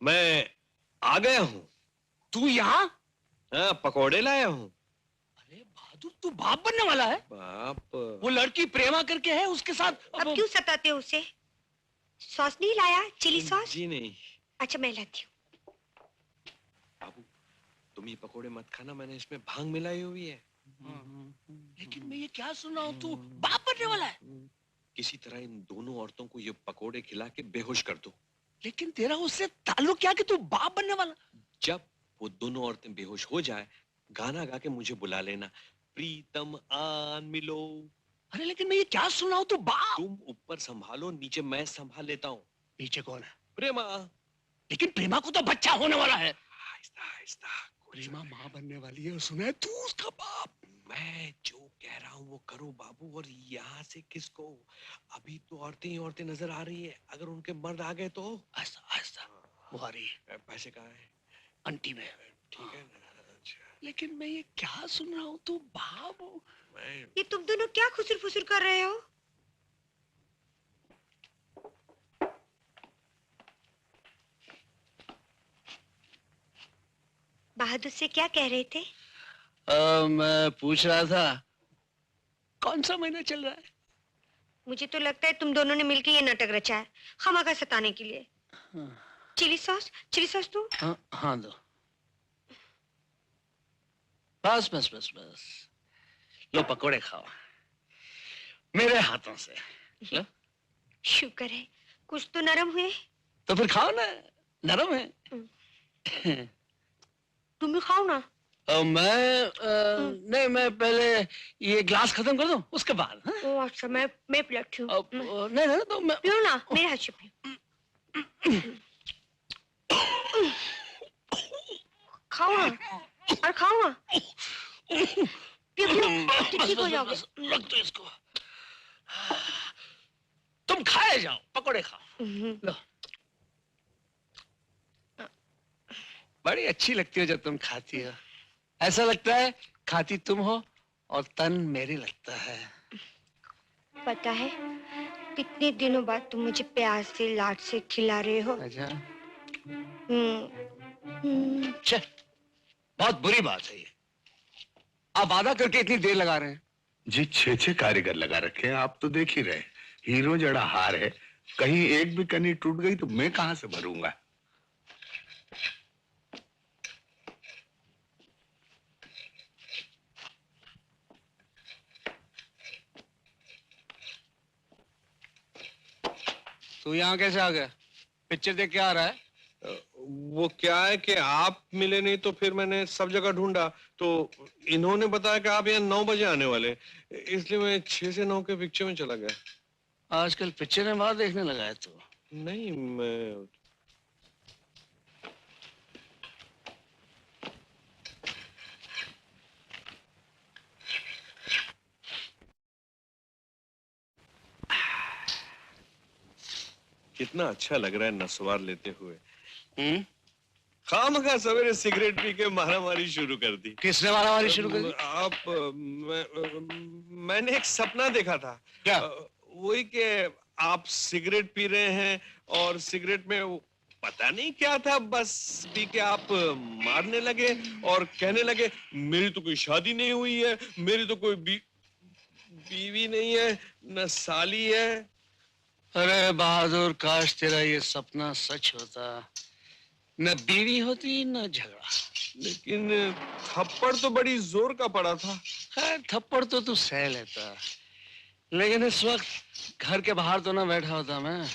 मैं आ गया हूँ। तू यहाँ? हाँ, पकोड़े लाया हूँ। अरे बहादुर, तू बाप बनने वाला है? बाप? वो लड़की प्रेमा करके है, उसके साथ अब क्यों सताते हो उसे? सॉस नहीं लाया? Chilli sauce? जी नहीं। अच्छा, मैं लाती हूँ। बाबू, तुम ये पकोड़े मत खाना, मैंने इसमें भांग मिलाई हुई है। लेकिन मैं ये क्या सुन रहा हूँ, तू बाप बनने वाला है? किसी तरह इन दोनों औरतों को ये पकोड़े खिला के बेहोश कर दो। लेकिन तेरा उससे ताल्लुक क्या कि तू बाप बनने वाला? जब वो दोनों औरतें बेहोश हो जाए, गाना गा के मुझे बुला लेना, प्रीतम आन मिलो। अरे लेकिन मैं ये क्या सुन रहा हूँ, तू बाप? तुम ऊपर संभालो, नीचे मैं संभाल लेता हूँ। नीचे कौन है? प्रेमा। लेकिन प्रेमा को तो बच्चा होने वाला है। आहिस्ता आहिस्ता। प्रेमा माँ बनने वाली है, सुना है तू उसका बाप? मैं जो कह रहा हूँ वो करो बाबू, और यहाँ से किसको? अभी तो औरतें ही औरतें नजर आ रही है, अगर उनके मर्द आ गए तो? ऐसा ऐसा वो आ रही है। पैसे कहाँ है? अंटी में। ठीक है ना? अच्छा। लेकिन मैं ये क्या सुन रहा हूँ, तू बाप? ये तुम दोनों क्या खुसुर फुसुर कर रहे हो? बहादुर से क्या कह रहे थे? मैं पूछ रहा था कौन सा महीना चल रहा है? मुझे तो लगता है तुम दोनों ने मिलकर ये नाटक रचा है, खामखा सताने के लिए। चिली सॉस दो। हाँ दो। बस बस बस बस, लो पकोड़े खाओ मेरे हाथों से। लो। शुक्र है, कुछ तो नरम हुए। तो फिर खाओ ना, नरम है। तुम भी खाओ ना। नहीं, मैं पहले ये ग्लास खत्म कर दूं, उसके बाद। ओ अच्छा, मैं पिलाती हूँ। नहीं नहीं, तो मैं पियो ना, मेरे हाथ से पियो। खाओ ना, और खाओ ना। पियो पियो, ठीक हो जाओगे। रख दो इसको, तुम खाए जाओ, पकोड़े खाओ। लो। बड़ी अच्छी लगती हो जब तुम खाती हो, ऐसा लगता है खाती तुम हो और तन मेरी लगता है। पता है, कितने दिनों बाद तुम मुझे प्यार से लाड से खिला रहे हो। अच्छा। चल, बहुत बुरी बात है ये, आप वादा करके इतनी देर लगा रहे हैं। जी 6 कारीगर लगा रखे हैं, आप तो देख ही रहे। हीरो जड़ा हार है, कहीं एक भी कनी टूट गई तो मैं कहां से भरूंगा? तू यहाँ कैसे आ गया? पिक्चर देख के आ रहा है? वो क्या है कि आप मिले नहीं, तो फिर मैंने सब जगह ढूंढा, तो इन्होंने बताया कि आप यहाँ 9 बजे आने वाले, इसलिए मैं 6 से 9 के पिक्चर में चला गया। आजकल पिक्चर में बात देखने लगा है तू? नहीं, मैं कितना अच्छा लग रहा है नस्वार लेते हुए। खामखा सवेरे सिगरेट पी के मारामारी शुरू कर दी। किसने मारामारी शुरू कर दी? मैंने एक सपना देखा था। क्या? वही कि आप सिगरेट पी रहे हैं और सिगरेट में पता नहीं क्या था, बस पी के आप मारने लगे और कहने लगे मेरी तो कोई शादी नहीं हुई है, मेरी तो कोई बीवी नहीं है, न साली है। अरे बहादुर, काश तेरा ये सपना सच होता, न बीवी होती न झगड़ा। लेकिन थप्पड़ तो बड़ी जोर का पड़ा था। खैर थप्पड़ तो तू सह लेता, लेकिन इस वक्त घर के बाहर तो ना बैठा होता मैं।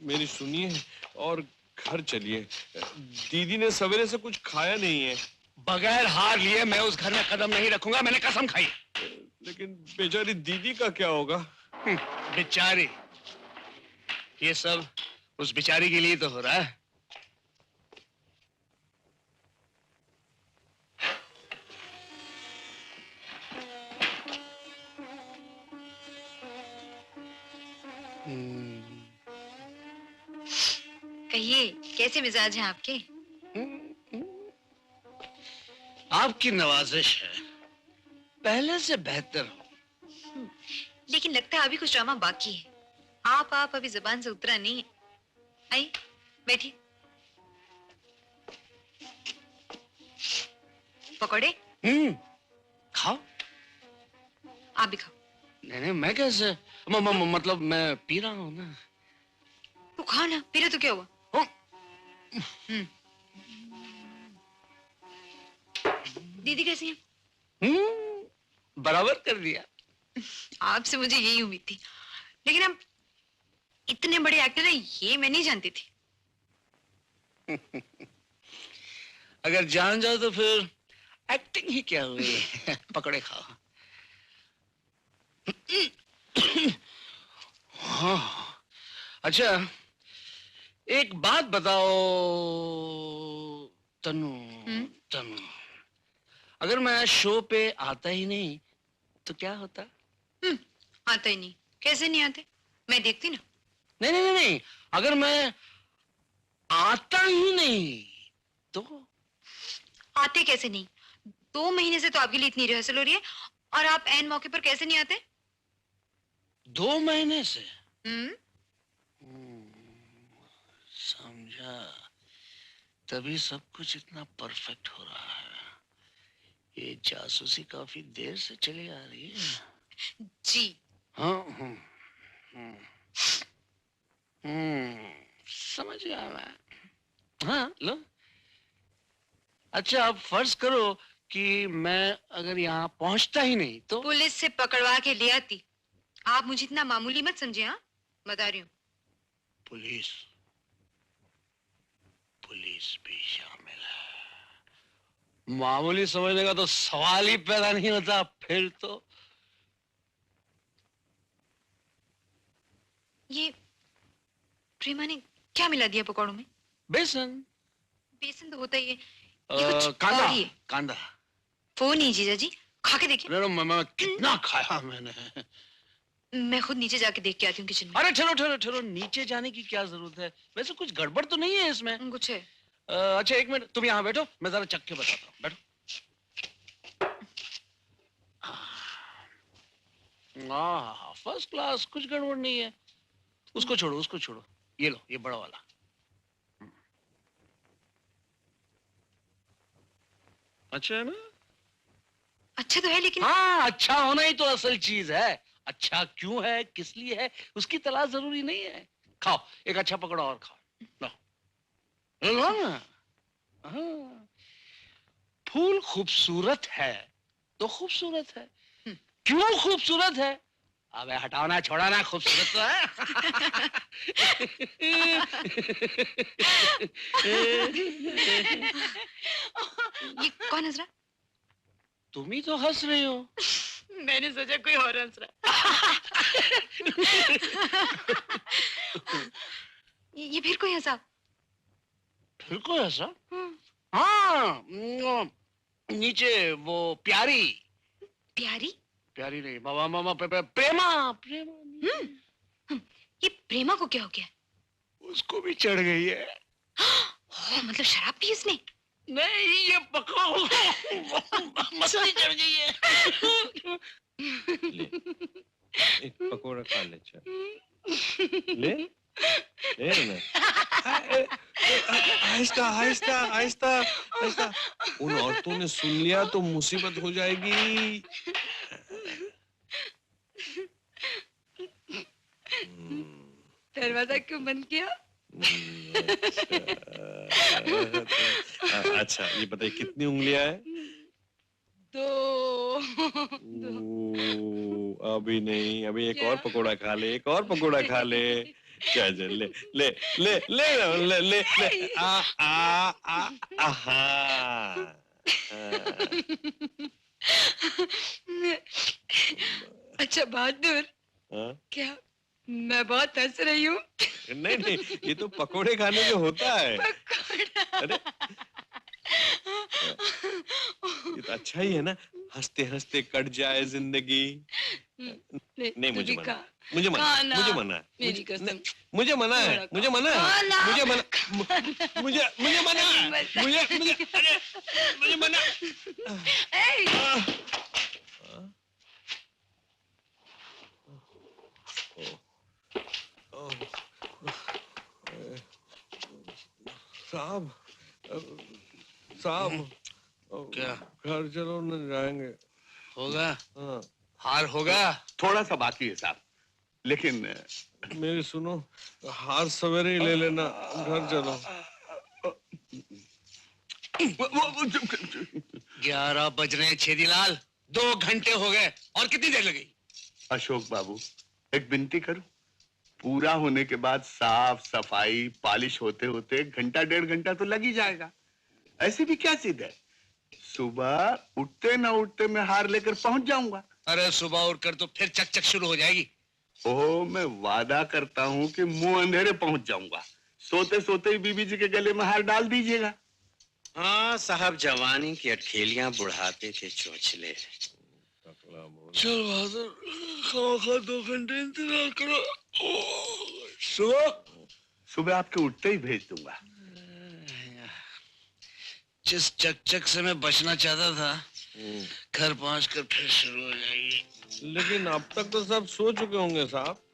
मेरी सुनिए और घर चलिए, दीदी ने सवेरे से कुछ खाया नहीं है। बगैर हार लिए मैं उस घर में कदम नहीं रखूंगा, मैंने कसम खाई। लेकिन बेचारी दीदी का क्या होगा? बेचारी? ये सब उस बेचारी के लिए तो हो रहा है। कहिए, कैसे मिजाज हैं आपके? आपकी नवाजिश है, पहले से बेहतर हो। लेकिन लगता है अभी कुछ ड्रामा बाकी है। आप अभी जुबान से उतरा नहीं है। आई, बैठिए। पकौड़े खाओ। आप भी खाओ। नहीं नहीं, मैं कैसे मतलब मैं पी रहा हूँ ना। तो खाओ ना, पी रहे तो क्या हुआ? हम्म। दीदी कैसी हैं? बराबर कर दिया। आपसे मुझे यही उम्मीद थी, लेकिन आप इतने बड़े एक्टर हैं ये मैं नहीं जानती थी। अगर जान जाओ तो फिर एक्टिंग ही क्या हुई। पकड़े खाओ। हाँ, अच्छा एक बात बताओ तनु। तनु, अगर मैं शो पे आता ही नहीं तो क्या होता? आता ही नहीं? कैसे नहीं आते? मैं देखती ना। नहीं नहीं नहीं नहीं, अगर मैं आता ही नहीं तो? आते कैसे नहीं? 2 महीने से तो आपके लिए इतनी रिहर्सल हो रही है और आप ऐन मौके पर कैसे नहीं आते? 2 महीने से? हम्म। समझा, तभी सब कुछ इतना परफेक्ट हो रहा है। ये जासूसी काफी देर से चली आ रही है। जी हाँ। समझ गया मैं। हाँ लो। अच्छा आप फर्ज करो कि मैं अगर यहाँ पहुंचता ही नहीं तो? पुलिस से पकड़वा के ले आती। आप मुझे इतना मामूली मत समझे। हाँ, बता रही हूँ। पुलिस? पुलिस भी शामिल है? मामूली समझने का तो सवाल ही पैदा नहीं होता फिर तो। ये प्रेमा ने क्या मिला दिया पकौड़ों में? बेसन। बेसन तो होता ही है। ये कुछ कांदा। और ही है। कांदा। वो नहीं जीजा जी, खा के देखिए। मैं कितना खाया मैंने। मैं खुद नीचे जाके देख के आती हूँ किचन में। अरे ठहरो ठहरो ठहरो, नीचे जाने की क्या जरूरत है? वैसे कुछ गड़बड़ तो नहीं है इसमें? कुछ है। अच्छा एक मिनट, तुम यहाँ बैठो, मैं जरा चख के बताता हूँ। बैठो। फर्स्ट क्लास, कुछ गड़बड़ नहीं है। उसको छोड़ो, उसको छोड़ो। ये लो, ये बड़ा वाला। अच्छा है ना? अच्छा तो है, लेकिन हाँ, अच्छा होना ही तो असल चीज है। अच्छा क्यों है, किस लिए है, उसकी तलाश जरूरी नहीं है। खाओ, एक अच्छा पकौड़ा और खाओ। लो लो ना। हाँ। फूल खूबसूरत है तो खूबसूरत है। क्यों खूबसूरत है? अबे हटाना छोड़ाना, खूबसूरत तो है। ये कौन हंस रहा? तुम ही तो हंस रही हो। मैंने सोचा कोई और हंस रहा। ये फिर कोई हंसा? फिर कोई हंसा? हाँ, नीचे वो प्यारी। प्यारी? प्यारी नहीं, मामा मामा प्रेमा। प्रेमा। ये प्रेमा को क्या हो गया? उसको भी चढ़ गई है। मतलब शराब पी इसने? नहीं, ये मस्ती चढ़ गई है। ले, एक पकोड़ा खा ले, चल ले ले ना। आहिस्ता आहिस्ता आहिस्ता आहिस्ता। उन औरतों ने सुन लिया तो मुसीबत हो जाएगी। दरवाजा क्यों बंद किया? अच्छा ये बताइए कितनी उंगलियां है? 2। अभी नहीं, अभी एक और पकोड़ा खा ले, एक और पकोड़ा खा ले। क्या ले ले ले ले ले ले ले ले आ आ आ आहा। अच्छा बहादुर, क्या मैं बहुत हंस रही हूँ? नहीं नहीं, ये तो पकोड़े खाने में होता है। अरे ये तो अच्छा ही है ना, हंसते हंसते कट जाए जिंदगी। नहीं मुझे मना, मुझे मना, मुझे मना, मेरी कसम, मुझे मना है, मुझे मना है, मुझे मना, मुझे मुझे मना है, मुझे मुझे अरे मुझे मना। साहब साहब क्या? घर चलो न जाएंगे। होगा? हाँ हार होगा? थोड़ा सा बाकी है साहब, लेकिन मेरी सुनो, हार सवेरे ही ले लेना, घर चलो। 11 बज रहे हैं छेदीलाल, 2 घंटे हो गए और कितनी देर लगेगी? अशोक बाबू, एक विनती करूं? पूरा होने के बाद साफ सफाई पॉलिश होते होते 1 घंटा 1.5 घंटा तो लग ही जाएगा। ऐसे भी क्या जिद है, सुबह उठते ना उठते मैं हार लेकर पहुंच जाऊंगा। अरे सुबह उठकर तो फिर चकचक शुरू हो जाएगी। ओह, मैं वादा करता हूं कि मुंह अंधेरे पहुंच जाऊंगा। सोते सोते ही बीबी जी के गले में हार डाल दीजिएगा। हाँ साहब, जवानी की अटखेलियां बुढ़ापे के चोंचले। चल बहादुर, खा 2 घंटे इंतजार करो। सुबह सुबह आपके उठते ही भेज दूंगा। जिस चकचक से मैं बचना चाहता था, घर पहुंचकर फिर शुरू हो जाएगी। लेकिन अब तक तो सब सो चुके होंगे साहब।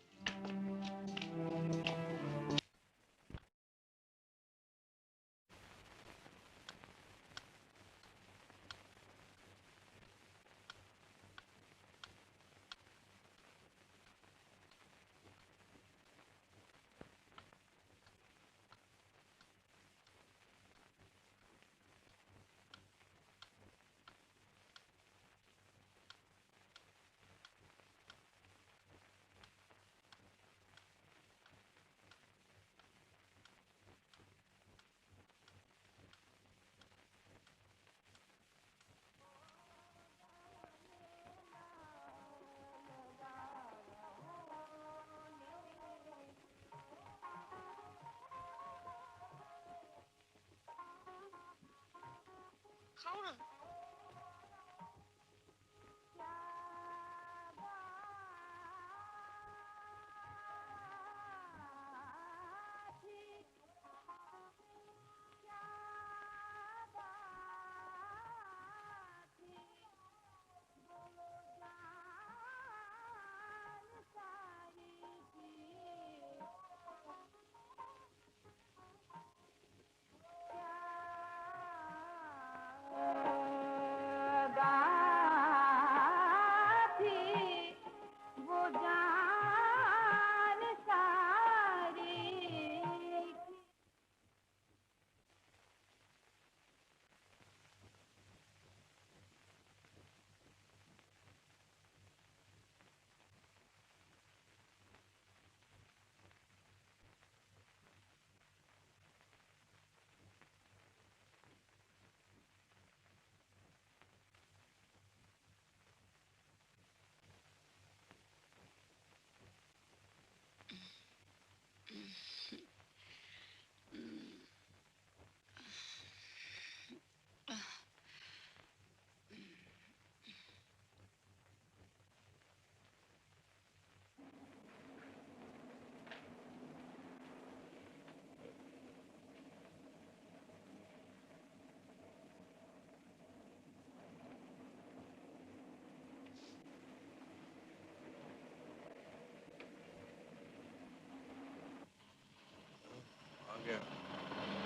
खाओ ना।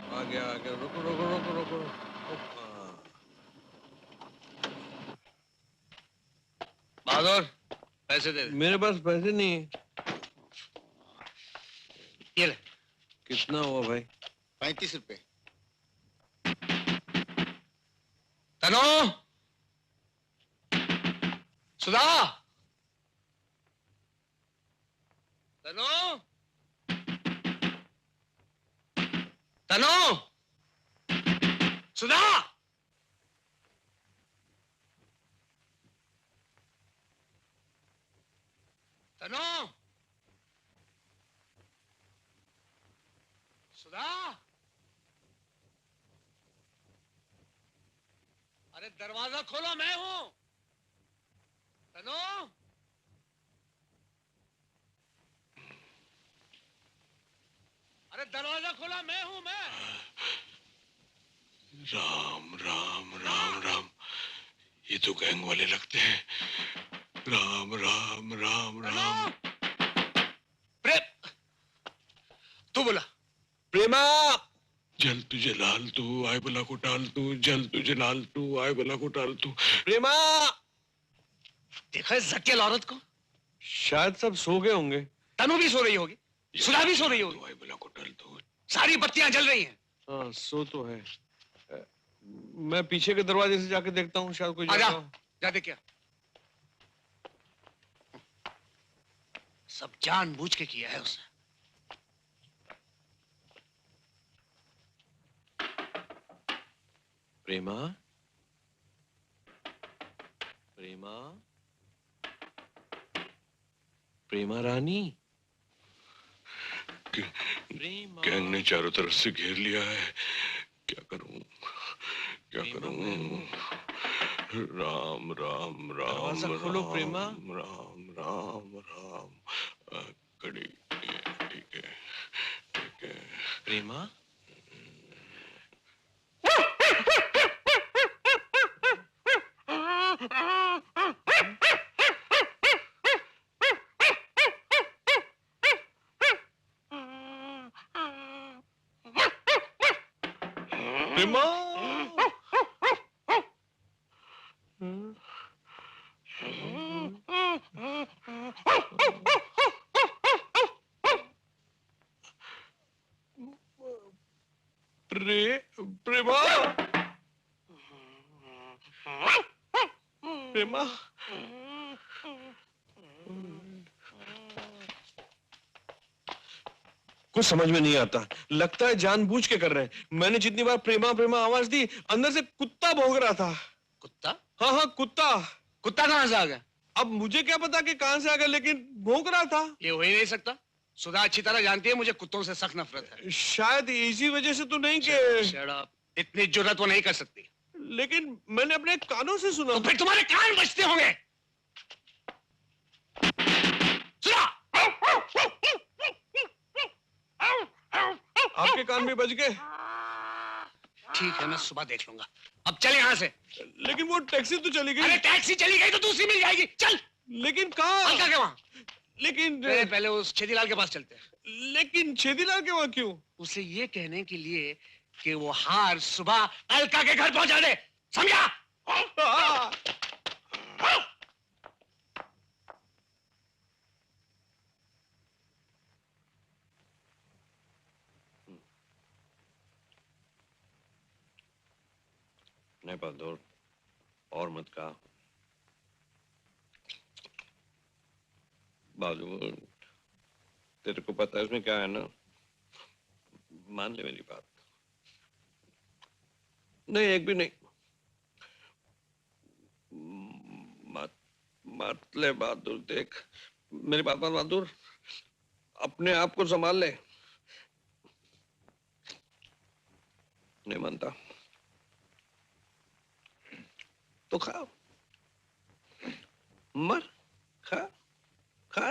आ गया रुको रुको रुको रुको। हाँ। बहादुर, पैसे दे दे। मेरे पास पैसे नहीं है। ये ले। कितना हुआ भाई? 35 रुपए। तनो, सुधा, तनो, तनो, सुधा, तनो, सुधा। अरे दरवाजा खोलो, मैं हूं। तनो, अरे दरवाजा खोला, मैं हूं मैं। राम राम राम राम, ये तो गैंग वाले लगते हैं। राम राम राम राम। प्रेम, तू बोला। प्रेमा, जल तुझे लाल तू आय बला को टाल तू, जल तुझे लाल तू आय बला को टाल तू। प्रेमा, देखा इस जक्केल औरत को? शायद सब सो गए होंगे। तनु भी सो रही होगी, सुधा भी सो रही होगी, आय बला को टाल तू। सारी बत्तियां जल रही हैं। हाँ, सो तो है। मैं पीछे के दरवाजे से जाके देखता हूँ, शायद कोई आजा, जागा हो। जा देख क्या। सब जानबूझ के किया है उसने। प्रेमा, प्रेमा, प्रेमा रानी। गैंग ने चारों तरफ से घेर लिया है। क्या करूं, क्या करूं? राम राम राम, दरवाजा खोलो प्रेमा। राम राम राम राम। कड़ी, ठीक है, ठीक है। प्रेमा, प्रेमा, प्रेमा, प्रेमा। कुछ समझ में नहीं आता, लगता है जानबूझ के कर रहे हैं। मैंने जितनी बार प्रेमा प्रेमा आवाज दी, अंदर से कुत्ता भौंक रहा था। कुत्ता? हाँ हाँ, कुत्ता। कुत्ता कहाँ से आ गया? अब मुझे क्या पता कि कहां से आ गया, लेकिन भौंक रहा था। ये हो ही नहीं सकता। सुधा अच्छी तरह जानती है मुझे कुत्तों से सख्त नफरत है। शायद इसी वजह से तो नहीं कि, Shut up. इतनी जुर्रत वो नहीं कर सकती। लेकिन मैंने अपने कानों से सुना। तो फिर तुम्हारे कान बजते होंगे। सुना? आपके कान भी बज गए? ठीक है, मैं सुबह देख लूंगा। अब चल यहाँ से। लेकिन वो टैक्सी तो चली अरे गई। टैक्सी चली गई तो दूसरी मिल जाएगी। चल। लेकिन कहाँ? अलका के वहाँ। लेकिन पहले उस छेदीलाल के पास चलते हैं। लेकिन छेदीलाल के वहाँ क्यों? उसे ये कहने के लिए कि वो हार सुबह अलका के घर पहुंचा दे। समझा? हाँ। नहीं बहादुर, और मत कहा। बहादुर, तेरे को पता है इसमें क्या है ना? मान ले मेरी बात। नहीं, एक भी नहीं। मत मत ले बहादुर, देख मेरी बात मान बहादुर, अपने आप को संभाल ले। नहीं मानता तो खा, मर, खा खा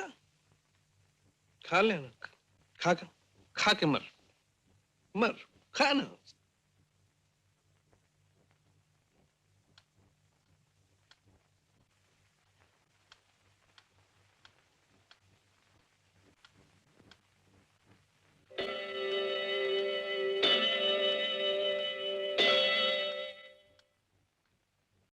खा लेना, खा के मर, मर, खा ना।